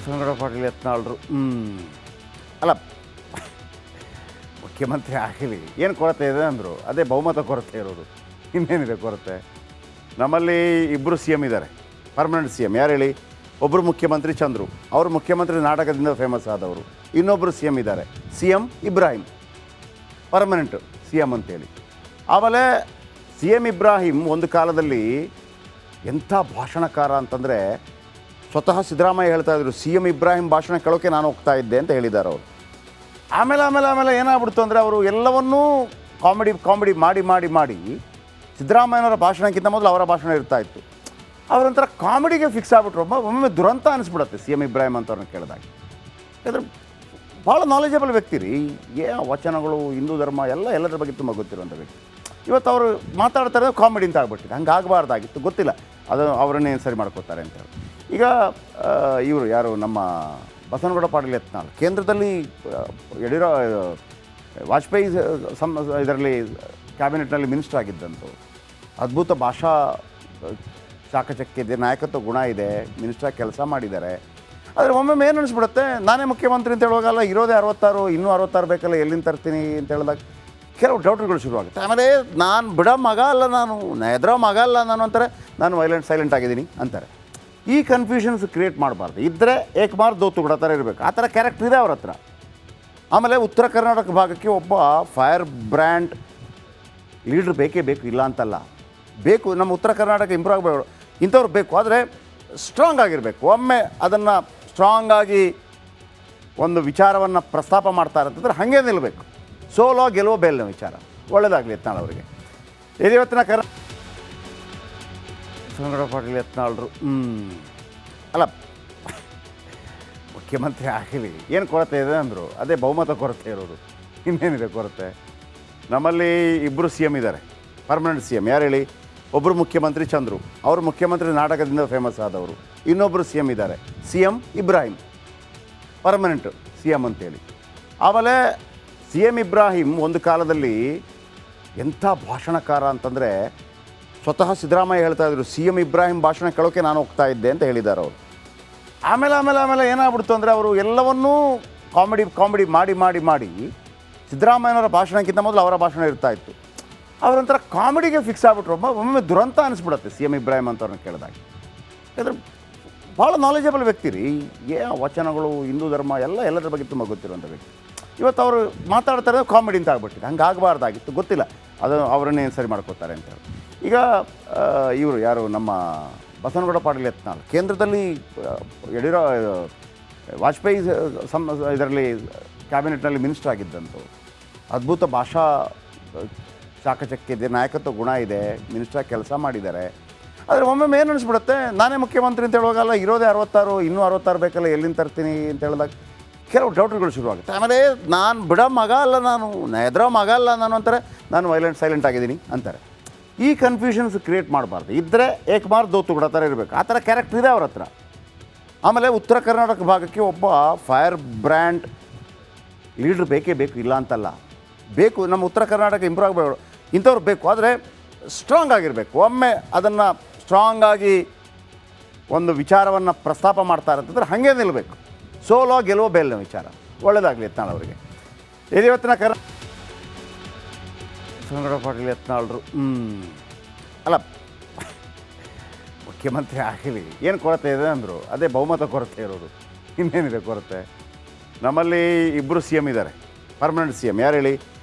ಬಸವನಗೌಡ ಪಾಟೀಲ್ ಯತ್ನಾಳರು ಅಲ್ಲ, ಮುಖ್ಯಮಂತ್ರಿ ಆಗಲಿ ಏನು ಕೊರತೆ ಇದೆ ಅಂದರು, ಅದೇ ಬಹುಮತ ಕೊರತೆ ಇರೋದು, ಇನ್ನೇನಿದೆ ಕೊರತೆ. ನಮ್ಮಲ್ಲಿ ಇಬ್ಬರು ಸಿ ಎಮ್ ಇದ್ದಾರೆ, ಪರ್ಮನೆಂಟ್ ಸಿ ಎಮ್. ಯಾರು ಹೇಳಿ? ಒಬ್ಬರು ಮುಖ್ಯಮಂತ್ರಿ ಚಂದ್ರು, ಅವರು ಮುಖ್ಯಮಂತ್ರಿ ನಾಟಕದಿಂದ ಫೇಮಸ್ ಆದವರು. ಇನ್ನೊಬ್ಬರು ಸಿ ಎಮ್ ಇದ್ದಾರೆ, C M Ibrahim, permanent C M ಅಂತೇಳಿ. ಆಮೇಲೆ ಸಿ ಎಮ್ ಇಬ್ರಾಹಿಂ ಒಂದು ಕಾಲದಲ್ಲಿ ಎಂಥ ಭಾಷಣಕಾರ ಅಂತಂದರೆ, ಸ್ವತಃ ಸಿದ್ದರಾಮಯ್ಯ ಹೇಳ್ತಾ ಇದ್ರು, ಸಿ ಎಮ್ ಇಬ್ರಾಹಿಂ ಭಾಷಣ ಕೇಳೋಕ್ಕೆ ನಾನು ಹೋಗ್ತಾ ಇದ್ದೆ ಅಂತ ಹೇಳಿದ್ದಾರೆ ಅವರು. ಆಮೇಲೆ ಏನಾಗ್ಬಿಡ್ತು ಅಂದರೆ, ಅವರು ಎಲ್ಲವನ್ನೂ ಕಾಮಿಡಿ ಮಾಡಿ ಸಿದ್ದರಾಮಯ್ಯನವರ ಭಾಷಣಕ್ಕಿಂತ ಮೊದಲು ಅವರ ಭಾಷಣ ಇರ್ತಾಯಿತ್ತು. ಅವರೊಂಥರ ಕಾಮಿಡಿಗೆ ಫಿಕ್ಸ್ ಆಗ್ಬಿಟ್ರು. ಒಮ್ಮೊಮ್ಮೆ ದುರಂತ ಅನಿಸ್ಬಿಡುತ್ತೆ ಸಿ ಎಮ್ ಇಬ್ರಾಹಿಂ ಅಂತವ್ರನ್ನ ಕೇಳಿದಾಗ. ಯಾಕಂದರೆ ಭಾಳ ನಾಲೆಜಬಲ್ ವ್ಯಕ್ತಿ ರೀ, ವಚನಗಳು, ಹಿಂದೂ ಧರ್ಮ ಎಲ್ಲದರ ಬಗ್ಗೆ ತುಂಬ ಗೊತ್ತಿರುವಂಥ ವ್ಯಕ್ತಿ. ಇವತ್ತು ಅವರು ಮಾತಾಡ್ತಾರೆ ಕಾಮಿಡಿ ಅಂತ ಆಗ್ಬಿಟ್ಟಿದೆ. ಹಂಗೆ ಆಗಬಾರ್ದಾಗಿತ್ತು, ಗೊತ್ತಿಲ್ಲ ಅದು ಅವರನ್ನೇನು ಸರಿ ಮಾಡ್ಕೋತಾರೆ ಅಂತೇಳಿ. ಈಗ ಇವರು ಯಾರು, ನಮ್ಮ ಬಸವನಗೌಡ ಪಾಟೀಲ್ ಯತ್ನಾಳ್ ಕೇಂದ್ರದಲ್ಲಿ ವಾಜಪೇಯಿ ಇದರಲ್ಲಿ ಕ್ಯಾಬಿನೆಟ್ನಲ್ಲಿ ಮಿನಿಸ್ಟರ್ ಆಗಿದ್ದಂತು. ಅದ್ಭುತ ಭಾಷಾ ಚಾಕಚಕ್ಯ ಇದೆ, ನಾಯಕತ್ವ ಗುಣ ಇದೆ, ಮಿನಿಸ್ಟ್ರಾಗಿ ಕೆಲಸ ಮಾಡಿದ್ದಾರೆ. ಆದರೆ ಒಮ್ಮೊಮ್ಮೆ ಏನು ಅನಿಸ್ಬಿಡುತ್ತೆ, ನಾನೇ ಮುಖ್ಯಮಂತ್ರಿ ಅಂತ ಹೇಳುವಾಗಲ್ಲ, ಇರೋದೇ 66, ಇನ್ನೂ 66 ಬೇಕಲ್ಲ, ಎಲ್ಲಿಂದ ತರ್ತೀನಿ ಅಂತ ಹೇಳಿದಾಗ ಕೆಲವು ಡೌಟ್ಗಳು ಶುರುವಾಗುತ್ತೆ. ಆಮೇಲೆ ನಾನು ಬಿಡೋ ಮಗ ಅಲ್ಲ, ನಾನು ಎದುರೋ ಮಗ ಅಲ್ಲ ನಾನು ಅಂತಾರೆ, ನಾನು ಸೈಲೆಂಟ್ ಆಗಿದ್ದೀನಿ ಅಂತಾರೆ. ಈ ಕನ್ಫ್ಯೂಷನ್ಸ್ ಕ್ರಿಯೇಟ್ ಮಾಡಬಾರ್ದು. ಇದ್ದರೆ ಏಕಮಾರ್ ದೋ ತುಗಡ ಥರ ಇರಬೇಕು, ಆ ಥರ ಕ್ಯಾರೆಕ್ಟರ್ ಇದೆ ಅವ್ರ ಹತ್ರ. ಆಮೇಲೆ ಉತ್ತರ ಕರ್ನಾಟಕ ಭಾಗಕ್ಕೆ ಒಬ್ಬ ಫೈರ್ ಬ್ರ್ಯಾಂಡ್ ಲೀಡ್ರ್ ಬೇಕೇ ಬೇಕು, ಇಲ್ಲ ಅಂತಲ್ಲ, ಬೇಕು. ನಮ್ಮ ಉತ್ತರ ಕರ್ನಾಟಕ ಇಂಪ್ರೂವ್ ಆಗಬೇಕು, ಇಂಥವ್ರು ಬೇಕು. ಆದರೆ ಸ್ಟ್ರಾಂಗ್ ಆಗಿರಬೇಕು. ಒಮ್ಮೆ ಅದನ್ನು ಸ್ಟ್ರಾಂಗಾಗಿ ಒಂದು ವಿಚಾರವನ್ನು ಪ್ರಸ್ತಾಪ ಮಾಡ್ತಾರೆ ಅಂತಂದರೆ ಹಾಗೇ ನಿಲ್ಲಬೇಕು. ಸೋಲೋ ಗೆಲುವೋ ಬೇಲ್ನ ವಿಚಾರ. ಒಳ್ಳೆಯದಾಗಲಿ ಯತ್ನಾಳ್ ಅವರಿಗೆ. ಇವತ್ತಿನ ಬಸವನಗೌಡ ಪಾಟೀಲ್ ಯತ್ನಾಳರು ಅಲ್ಲ, ಮುಖ್ಯಮಂತ್ರಿ ಆಗಲಿ ಏನು ಕೊರತೆ ಇದೆ ಅಂದರು, ಅದೇ ಬಹುಮತ ಕೊರತೆ ಇರೋದು, ಇನ್ನೇನಿದೆ ಕೊರತೆ. ನಮ್ಮಲ್ಲಿ ಇಬ್ಬರು ಸಿ ಎಮ್ ಇದ್ದಾರೆ, ಪರ್ಮನೆಂಟ್ ಸಿ ಎಮ್. ಯಾರು ಹೇಳಿ? ಒಬ್ಬರು ಮುಖ್ಯಮಂತ್ರಿ ಚಂದ್ರು, ಅವರು ಮುಖ್ಯಮಂತ್ರಿ ನಾಟಕದಿಂದ ಫೇಮಸ್ ಆದವರು. ಇನ್ನೊಬ್ಬರು ಸಿ ಎಮ್ ಇದ್ದಾರೆ, C M Ibrahim, permanent C M ಅಂತೇಳಿ. ಆಮೇಲೆ ಸಿ ಎಮ್ ಇಬ್ರಾಹಿಂ ಒಂದು ಕಾಲದಲ್ಲಿ ಎಂಥ ಭಾಷಣಕಾರ ಅಂತಂದರೆ, ಸ್ವತಃ ಸಿದ್ದರಾಮಯ್ಯ ಹೇಳ್ತಾ ಇದ್ರು, ಸಿ ಎಮ್ ಇಬ್ರಾಹಿಂ ಭಾಷಣ ಕೇಳೋಕ್ಕೆ ನಾನು ಹೋಗ್ತಾ ಇದ್ದೆ ಅಂತ ಹೇಳಿದ್ದಾರೆ ಅವರು. ಆಮೇಲೆ ಏನಾಗ್ಬಿಡ್ತು ಅಂದರೆ, ಅವರು ಎಲ್ಲವನ್ನೂ ಕಾಮಿಡಿ ಮಾಡಿ ಸಿದ್ದರಾಮಯ್ಯನವರ ಭಾಷಣಕ್ಕಿಂತ ಮೊದಲು ಅವರ ಭಾಷಣ ಇರ್ತಾಯಿತ್ತು. ಅವರೊಂಥರ ಕಾಮಿಡಿಗೆ ಫಿಕ್ಸ್ ಆಗ್ಬಿಟ್ರು. ಒಮ್ಮೊಮ್ಮೆ ದುರಂತ ಅನಿಸ್ಬಿಡುತ್ತೆ ಸಿ ಎಮ್ ಇಬ್ರಾಹಿಂ ಅಂತವ್ರನ್ನ ಕೇಳಿದಾಗ. ಯಾಕಂದರೆ ಭಾಳ ನಾಲೆಜಬಲ್ ವ್ಯಕ್ತಿ ರೀ, ವಚನಗಳು, ಹಿಂದೂ ಧರ್ಮ ಎಲ್ಲದರ ಬಗ್ಗೆ ತುಂಬ ಗೊತ್ತಿರುವಂಥ ವ್ಯಕ್ತಿ. ಇವತ್ತು ಅವರು ಮಾತಾಡ್ತಾರೆ ಕಾಮಿಡಿ ಅಂತ ಆಗ್ಬಿಟ್ಟಿದೆ. ಹಂಗೆ ಆಗಬಾರ್ದಾಗಿತ್ತು, ಗೊತ್ತಿಲ್ಲ ಅದು ಅವರನ್ನೇನು ಸರಿ ಮಾಡ್ಕೋತಾರೆ ಅಂತೇಳಿ. ಈಗ ಇವರು ಯಾರು, ನಮ್ಮ ಬಸವನಗೌಡ ಪಾಟೀಲ್ ಯತ್ನಾಳ್ ಕೇಂದ್ರದಲ್ಲಿ ವಾಜಪೇಯಿ ಇದರಲ್ಲಿ ಕ್ಯಾಬಿನೆಟ್ನಲ್ಲಿ ಮಿನಿಸ್ಟರ್ ಆಗಿದ್ದಂತು. ಅದ್ಭುತ ಭಾಷಾ ಚಾಕಚಕ್ಯ ಇದೆ, ನಾಯಕತ್ವ ಗುಣ ಇದೆ, ಮಿನಿಸ್ಟ್ರಾಗಿ ಕೆಲಸ ಮಾಡಿದ್ದಾರೆ. ಆದರೆ ಒಮ್ಮೊಮ್ಮೆ ಏನು ಅನಿಸ್ಬಿಡುತ್ತೆ, ನಾನೇ ಮುಖ್ಯಮಂತ್ರಿ ಅಂತ ಹೇಳುವಾಗಲ್ಲ, ಇರೋದೇ 66, ಇನ್ನೂ 66 ಬೇಕಲ್ಲ, ಎಲ್ಲಿಂದ ತರ್ತೀನಿ ಅಂತ ಹೇಳಿದಾಗ ಕೆಲವು ಡೌಟ್ಗಳು ಶುರುವಾಗುತ್ತೆ. ಆಮೇಲೆ ನಾನು ಬಿಡೋ ಮಗ ಅಲ್ಲ, ನಾನು ಎದುರೋ ಮಗ ಅಲ್ಲ ನಾನು ಅಂತಾರೆ, ನಾನು ಸೈಲೆಂಟ್ ಆಗಿದ್ದೀನಿ ಅಂತಾರೆ. ಈ ಕನ್ಫ್ಯೂಷನ್ಸ್ ಕ್ರಿಯೇಟ್ ಮಾಡಬಾರ್ದು. ಇದ್ದರೆ ಏಕಮಾರ್ ದೋ ತುಗಡ ಥರ ಇರಬೇಕು, ಆ ಥರ ಕ್ಯಾರೆಕ್ಟರ್ ಇದೆ ಅವ್ರ ಹತ್ರ. ಆಮೇಲೆ ಉತ್ತರ ಕರ್ನಾಟಕ ಭಾಗಕ್ಕೆ ಒಬ್ಬ ಫೈರ್ ಬ್ರ್ಯಾಂಡ್ ಲೀಡ್ರ್ ಬೇಕೇ ಬೇಕು, ಇಲ್ಲ ಅಂತಲ್ಲ, ಬೇಕು. ನಮ್ಮ ಉತ್ತರ ಕರ್ನಾಟಕ ಇಂಪ್ರೂವ್ ಆಗಬೇಕು, ಇಂಥವ್ರು ಬೇಕು. ಆದರೆ ಸ್ಟ್ರಾಂಗ್ ಆಗಿರಬೇಕು. ಒಮ್ಮೆ ಅದನ್ನು ಸ್ಟ್ರಾಂಗಾಗಿ ಒಂದು ವಿಚಾರವನ್ನು ಪ್ರಸ್ತಾಪ ಮಾಡ್ತಾರೆ ಅಂತಂದರೆ ಹಾಗೇ ನಿಲ್ಲಬೇಕು. ಸೋಲೋ ಗೆಲುವೋ ಬೇಲ್ನ ವಿಚಾರ. ಒಳ್ಳೆಯದಾಗಲಿ ಯತ್ನಾಳ್ ಅವರಿಗೆ. ಇವತ್ತಿನ ಬಸವನಗೌಡ ಪಾಟೀಲ್ ಯತ್ನಾಳರು ಅಲ್ಲ, ಮುಖ್ಯಮಂತ್ರಿ ಆಗಲಿ ಏನು ಕೊರತೆ ಇದೆ ಅಂದರು, ಅದೇ ಬಹುಮತ ಕೊರತೆ ಇರೋದು, ಇನ್ನೇನಿದೆ ಕೊರತೆ. ನಮ್ಮಲ್ಲಿ ಇಬ್ಬರು ಸಿ ಎಮ್ ಇದ್ದಾರೆ, ಪರ್ಮನೆಂಟ್ ಸಿ ಎಮ್. ಯಾರು ಹೇಳಿ?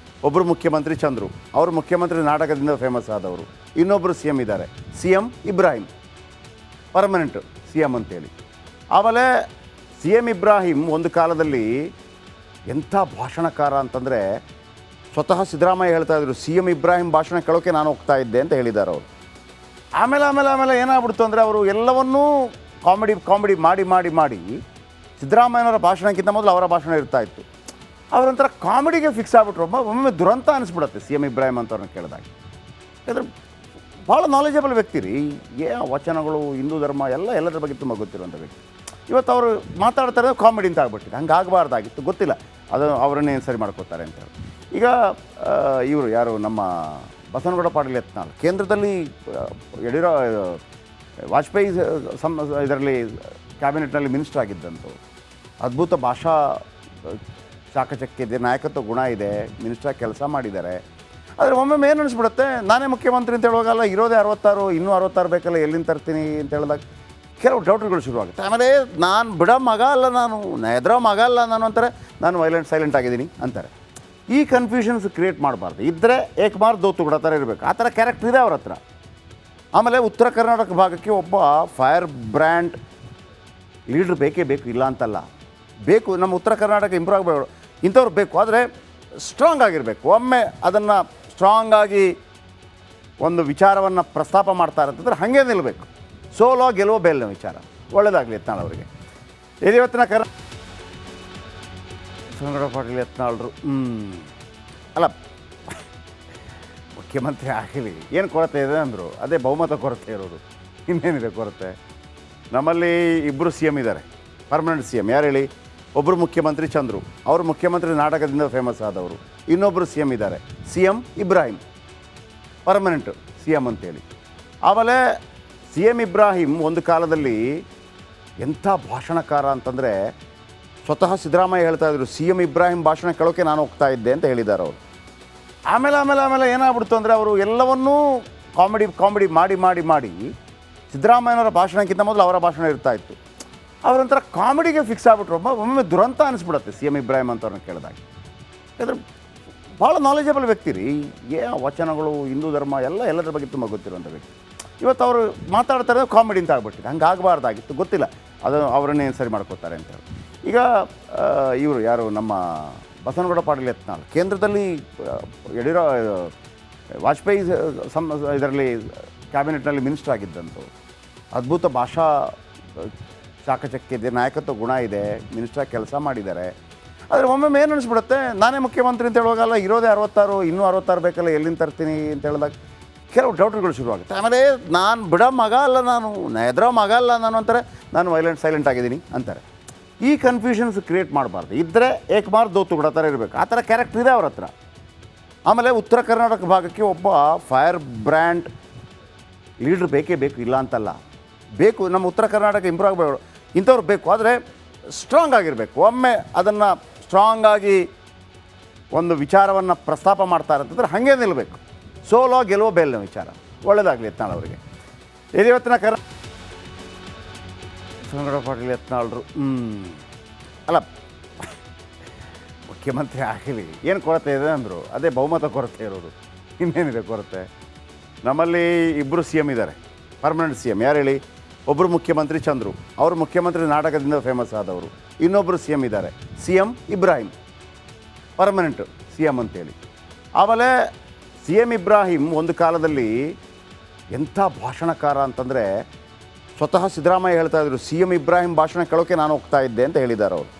ಒಬ್ಬರು ಮುಖ್ಯಮಂತ್ರಿ ಚಂದ್ರು, ಅವರು ಮುಖ್ಯಮಂತ್ರಿ ನಾಟಕದಿಂದ ಫೇಮಸ್ ಆದವರು. ಇನ್ನೊಬ್ಬರು ಸಿ ಎಮ್ ಇದ್ದಾರೆ, C M Ibrahim, permanent C M ಅಂತೇಳಿ. ಆಮೇಲೆ ಸಿ ಎಮ್ ಇಬ್ರಾಹಿಂ ಒಂದು ಕಾಲದಲ್ಲಿ ಎಂಥ ಭಾಷಣಕಾರ ಅಂತಂದರೆ, ಸ್ವತಃ ಸಿದ್ದರಾಮಯ್ಯ ಹೇಳ್ತಾ ಇದ್ರು, ಸಿ ಎಮ್ ಇಬ್ರಾಹಿಂ ಭಾಷಣ ಕೇಳೋಕ್ಕೆ ನಾನು ಹೋಗ್ತಾ ಇದ್ದೆ ಅಂತ ಹೇಳಿದ್ದಾರೆ ಅವರು. ಆಮೇಲೆ ಏನಾಗ್ಬಿಡ್ತು ಅಂದರೆ, ಅವರು ಎಲ್ಲವನ್ನೂ ಕಾಮಿಡಿ ಮಾಡಿ ಸಿದ್ದರಾಮಯ್ಯನವರ ಭಾಷಣಕ್ಕಿಂತ ಮೊದಲು ಅವರ ಭಾಷಣ ಇರ್ತಾಯಿತ್ತು. ಅವರೊಂಥರ ಕಾಮಿಡಿಗೆ ಫಿಕ್ಸ್ ಆಗ್ಬಿಟ್ರು. ಒಮ್ಮೊಮ್ಮೆ ದುರಂತ ಅನಿಸ್ಬಿಡುತ್ತೆ ಸಿ ಎಮ್ ಇಬ್ರಾಹಿಂ ಅಂತವ್ರನ್ನ ಕೇಳಿದಾಗ. ಯಾಕಂದರೆ ಭಾಳ ನಾಲೆಜಬಲ್ ವ್ಯಕ್ತಿ ರೀ, ವಚನಗಳು, ಹಿಂದೂ ಧರ್ಮ ಎಲ್ಲದರ ಬಗ್ಗೆ ತುಂಬ ಗೊತ್ತಿರುವಂಥ ವ್ಯಕ್ತಿ. ಇವತ್ತು ಅವರು ಮಾತಾಡ್ತಾರೆ ಕಾಮಿಡಿ ಅಂತ ಆಗ್ಬಿಟ್ಟಿದೆ. ಹಂಗೆ ಆಗಬಾರ್ದಾಗಿತ್ತು, ಗೊತ್ತಿಲ್ಲ ಅದು ಅವರನ್ನೇನು ಸರಿ ಮಾಡ್ಕೋತಾರೆ ಅಂತೇಳಿ. ಈಗ ಇವರು ಯಾರು, ನಮ್ಮ ಬಸವನಗೌಡ ಪಾಟೀಲ್ ಯತ್ನಾಳ್ ಕೇಂದ್ರದಲ್ಲಿ ವಾಜಪೇಯಿ ಇದರಲ್ಲಿ ಕ್ಯಾಬಿನೆಟ್ನಲ್ಲಿ ಮಿನಿಸ್ಟರ್ ಆಗಿದ್ದಂತು. ಅದ್ಭುತ ಭಾಷಾ ಚಾಕಚಕ್ಯ ಇದೆ, ನಾಯಕತ್ವ ಗುಣ ಇದೆ, ಮಿನಿಸ್ಟ್ರಾಗಿ ಕೆಲಸ ಮಾಡಿದ್ದಾರೆ. ಆದರೆ ಒಮ್ಮೊಮ್ಮೆ ಏನು ಅನಿಸ್ಬಿಡುತ್ತೆ, ನಾನೇ ಮುಖ್ಯಮಂತ್ರಿ ಅಂತ ಹೇಳುವಾಗಲ್ಲ, ಇರೋದೇ 66, ಇನ್ನೂ 66 ಬೇಕಲ್ಲ, ಎಲ್ಲಿಂದ ತರ್ತೀನಿ ಅಂತ ಹೇಳಿದಾಗ ಕೆಲವು ಡೌಟ್ಗಳು ಶುರುವಾಗುತ್ತೆ. ಆಮೇಲೆ ನಾನು ಬಿಡೋ ಮಗ ಅಲ್ಲ, ನಾನು ಎದುರೋ ಮಗ ಅಲ್ಲ ನಾನು ಅಂತಾರೆ, ನಾನು ಸೈಲೆಂಟ್ ಆಗಿದ್ದೀನಿ ಅಂತಾರೆ. ಈ ಕನ್ಫ್ಯೂಷನ್ಸ್ ಕ್ರಿಯೇಟ್ ಮಾಡಬಾರ್ದು. ಇದ್ದರೆ ಏಕಮಾರ್ ದೋ ತುಗಡ ಥರ ಇರಬೇಕು, ಆ ಥರ ಕ್ಯಾರೆಕ್ಟರ್ ಇದೆ ಅವ್ರ ಹತ್ರ. ಆಮೇಲೆ ಉತ್ತರ ಕರ್ನಾಟಕ ಭಾಗಕ್ಕೆ ಒಬ್ಬ ಫೈರ್ ಬ್ರ್ಯಾಂಡ್ ಲೀಡ್ರ್ ಬೇಕೇ ಬೇಕು, ಇಲ್ಲ ಅಂತಲ್ಲ, ಬೇಕು. ನಮ್ಮ ಉತ್ತರ ಕರ್ನಾಟಕ ಇಂಪ್ರೂವ್ ಆಗಬೇಕು, ಇಂಥವ್ರು ಬೇಕು. ಆದರೆ ಸ್ಟ್ರಾಂಗ್ ಆಗಿರಬೇಕು. ಒಮ್ಮೆ ಅದನ್ನು ಸ್ಟ್ರಾಂಗಾಗಿ ಒಂದು ವಿಚಾರವನ್ನು ಪ್ರಸ್ತಾಪ ಮಾಡ್ತಾರೆ ಅಂತಂದರೆ ಹಾಗೇ ನಿಲ್ಲಬೇಕು. ಸೋಲೋ ಗೆಲುವೋ ಬೇಲ್ನ ವಿಚಾರ. ಒಳ್ಳೆಯದಾಗಲಿ ಯತ್ನಾಳ್ ಅವರಿಗೆ. ಇವತ್ತಿನ ಸಂಗಡ ಪಾಟೀಲ್ ಯತ್ನಾಳ್ರು ಅಲ್ಲ, ಮುಖ್ಯಮಂತ್ರಿ ಆಗಲಿ, ಏನು ಕೊರತೆ ಇದೆ ಅಂದರು, ಅದೇ ಬಹುಮತ ಕೊರತೆ ಇರೋದು. ಇನ್ನೇನಿದೆ ಕೊರತೆ? ನಮ್ಮಲ್ಲಿ ಇಬ್ಬರು ಸಿ ಎಮ್ ಇದ್ದಾರೆ, ಪರ್ಮನೆಂಟ್ ಸಿ ಎಮ್. ಯಾರು ಹೇಳಿ? ಒಬ್ಬರು ಮುಖ್ಯಮಂತ್ರಿ ಚಂದ್ರು, ಅವರು ಮುಖ್ಯಮಂತ್ರಿ ನಾಟಕದಿಂದ ಫೇಮಸ್ ಆದವರು. ಇನ್ನೊಬ್ಬರು ಸಿ ಎಮ್ ಇದ್ದಾರೆ, C M Ibrahim, permanent C M ಅಂತೇಳಿ. ಆಮೇಲೆ ಸಿ ಎಮ್ ಇಬ್ರಾಹಿಂ ಒಂದು ಕಾಲದಲ್ಲಿ ಎಂಥ ಭಾಷಣಕಾರ ಅಂತಂದರೆ, ಸ್ವತಃ ಸಿದ್ದರಾಮಯ್ಯ ಹೇಳ್ತಾ ಇದ್ರು, ಸಿ ಎಮ್ ಇಬ್ರಾಹಿಂ ಭಾಷಣ ಕೇಳೋಕ್ಕೆ ನಾನು ಹೋಗ್ತಾ ಇದ್ದೆ ಅಂತ ಹೇಳಿದ್ದಾರೆ ಅವರು. ಆಮೇಲೆ ಏನಾಗ್ಬಿಡ್ತು ಅಂದರೆ, ಅವರು ಎಲ್ಲವನ್ನೂ ಕಾಮಿಡಿ ಮಾಡಿ ಸಿದ್ದರಾಮಯ್ಯನವರ ಭಾಷಣಕ್ಕಿಂತ ಮೊದಲು ಅವರ ಭಾಷಣ ಇರ್ತಾಯಿತ್ತು. ಅವರೊಂಥರ ಕಾಮಿಡಿಗೆ ಫಿಕ್ಸ್ ಆಗಿಬಿಟ್ರು. ಒಮ್ಮೊಮ್ಮೆ ದುರಂತ ಅನಿಸ್ಬಿಡುತ್ತೆ ಸಿ ಎಮ್ ಇಬ್ರಾಹಿಂ ಅಂತವ್ರನ್ನ ಕೇಳಿದಾಗ. ಯಾಕಂದರೆ ಭಾಳ ನಾಲೆಜಬಲ್ ವ್ಯಕ್ತಿ ರೀ, ವಚನಗಳು, ಹಿಂದೂ ಧರ್ಮ ಎಲ್ಲದರ ಬಗ್ಗೆ ತುಂಬ ಗೊತ್ತಿರುವಂಥ ವ್ಯಕ್ತಿ. ಇವತ್ತು ಅವರು ಮಾತಾಡ್ತಾರೆ ಕಾಮಿಡಿ ಅಂತ ಆಗ್ಬಿಟ್ಟಿದೆ. ಹಂಗೆ ಆಗಬಾರ್ದಾಗಿತ್ತು, ಗೊತ್ತಿಲ್ಲ ಅದು ಅವರನ್ನೇ ಸರಿ ಮಾಡ್ಕೋತಾರೆ ಅಂತೇಳಿ. ಈಗ ಇವರು ಯಾರು, ನಮ್ಮ ಬಸವನಗೌಡ ಪಾಟೀಲ್ ಯತ್ನಾಳ್ ಕೇಂದ್ರದಲ್ಲಿ ವಾಜಪೇಯಿ ಇದರಲ್ಲಿ ಕ್ಯಾಬಿನೆಟ್ನಲ್ಲಿ ಮಿನಿಸ್ಟರ್ ಆಗಿದ್ದಂಥವ್ರು. ಅದ್ಭುತ ಭಾಷಾ ಚಾಕಚಕ್ಯ ಇದೆ, ನಾಯಕತ್ವ ಗುಣ ಇದೆ, ಮಿನಿಸ್ಟ್ರಾಗಿ ಕೆಲಸ ಮಾಡಿದ್ದಾರೆ. ಆದರೆ ಒಮ್ಮೊಮ್ಮೆ ಏನು ಅನಿಸ್ಬಿಡುತ್ತೆ, ನಾನೇ ಮುಖ್ಯಮಂತ್ರಿ ಅಂತ ಹೇಳುವಾಗಲ್ಲ, ಇರೋದೇ 66, ಇನ್ನೂ 66 ಬೇಕಲ್ಲ, ಎಲ್ಲಿಂದ ತರ್ತೀನಿ ಅಂತ ಹೇಳಿದಾಗ ಕೆಲವು ಡೌಟ್ಗಳು ಶುರುವಾಗುತ್ತೆ. ಆಮೇಲೆ ನಾನು ಬಿಡೋ ಮಗ ಅಲ್ಲ, ನಾನು ಎದುರೋ ಮಗ ಅಲ್ಲ ನಾನು ಅಂತಾರೆ, ನಾನು ಸೈಲೆಂಟ್ ಆಗಿದ್ದೀನಿ ಅಂತಾರೆ. ಈ ಕನ್ಫ್ಯೂಷನ್ಸ್ ಕ್ರಿಯೇಟ್ ಮಾಡಬಾರ್ದು. ಇದ್ದರೆ ಏಕಮಾರ್ ದೋ ತುಗಡ ಥರ ಇರಬೇಕು, ಆ ಥರ ಕ್ಯಾರೆಕ್ಟರ್ ಇದೆ ಅವ್ರ ಹತ್ರ. ಆಮೇಲೆ ಉತ್ತರ ಕರ್ನಾಟಕ ಭಾಗಕ್ಕೆ ಒಬ್ಬ ಫೈರ್ ಬ್ರ್ಯಾಂಡ್ ಲೀಡ್ರ್ ಬೇಕೇ ಬೇಕು, ಇಲ್ಲ ಅಂತಲ್ಲ, ಬೇಕು. ನಮ್ಮ ಉತ್ತರ ಕರ್ನಾಟಕ ಇಂಪ್ರೂವ್ ಆಗಬೇಕು, ಇಂಥವ್ರು ಬೇಕು. ಆದರೆ ಸ್ಟ್ರಾಂಗ್ ಆಗಿರಬೇಕು. ಒಮ್ಮೆ ಅದನ್ನು ಸ್ಟ್ರಾಂಗಾಗಿ ಒಂದು ವಿಚಾರವನ್ನು ಪ್ರಸ್ತಾಪ ಮಾಡ್ತಾರೆ ಅಂತಂದರೆ ಹಾಗೇ ನಿಲ್ಲಬೇಕು. ಸೋಲೋ ಗೆಲುವೋ ಬೇಲ್ನ ವಿಚಾರ. ಒಳ್ಳೆಯದಾಗಲಿ ಯತ್ನಾಳ್ ಅವರಿಗೆ. ಇವತ್ತಿನ ಸಂಗಡ ಪಾಟೀಲ್ ಯತ್ನಾಳ್ರು ಅಲ್ಲ, ಮುಖ್ಯಮಂತ್ರಿ ಆಗಲಿ, ಏನು ಕೊರತೆ ಇದೆ ಅಂದರು, ಅದೇ ಬಹುಮತ ಕೊರತೆ ಇರೋದು. ಇನ್ನೇನಿದೆ ಕೊರತೆ? ನಮ್ಮಲ್ಲಿ ಇಬ್ಬರು ಸಿ ಎಮ್ ಇದ್ದಾರೆ, ಪರ್ಮನೆಂಟ್ ಸಿ ಎಮ್. ಯಾರು ಹೇಳಿ? ಒಬ್ಬರು ಮುಖ್ಯಮಂತ್ರಿ ಚಂದ್ರು, ಅವರು ಮುಖ್ಯಮಂತ್ರಿ ನಾಟಕದಿಂದ ಫೇಮಸ್ ಆದವರು. ಇನ್ನೊಬ್ಬರು ಸಿ ಎಮ್ ಇದ್ದಾರೆ, C M Ibrahim, permanent C M ಅಂತೇಳಿ. ಆಮೇಲೆ ಸಿ ಎಮ್ ಇಬ್ರಾಹಿಂ ಒಂದು ಕಾಲದಲ್ಲಿ ಎಂಥ ಭಾಷಣಕಾರ ಅಂತಂದರೆ, ಸ್ವತಃ ಸಿದ್ದರಾಮಯ್ಯ ಹೇಳ್ತಾ ಇದ್ರು, ಸಿ ಎಮ್ ಇಬ್ರಾಹಿಂ ಭಾಷಣ ಕೇಳೋಕ್ಕೆ ನಾನು ಹೋಗ್ತಾ ಇದ್ದೆ ಅಂತ ಹೇಳಿದ್ದಾರೆ ಅವರು.